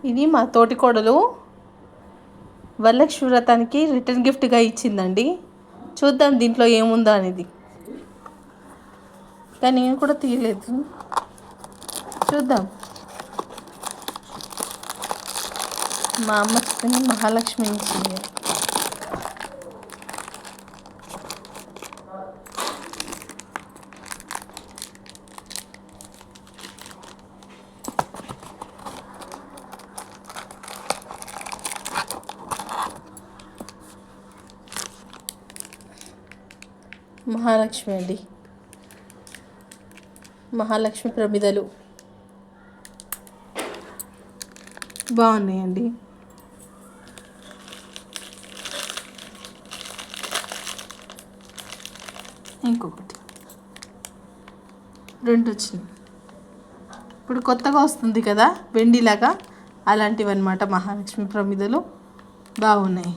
ఇది మా తోటి కోడలు వరలక్ష్మి వ్రతానికి రిటర్న్ గిఫ్ట్గా ఇచ్చిందండి. చూద్దాం దీంట్లో ఏముందో అనేది. కానీ నేను కూడా తీయలేదు, చూద్దాం. మా అమ్మ చెప్పింది మహాలక్ష్మి ఇచ్చింది. మహాలక్ష్మి అండి, మహాలక్ష్మి ప్రమిదలు బాగున్నాయండి. ఇంకొకటి 2 వచ్చినాయి. ఇప్పుడు కొత్తగా వస్తుంది కదా వెండిలాగా, అలాంటివి అన్నమాట మహాలక్ష్మి ప్రమిదలు. బాగున్నాయి.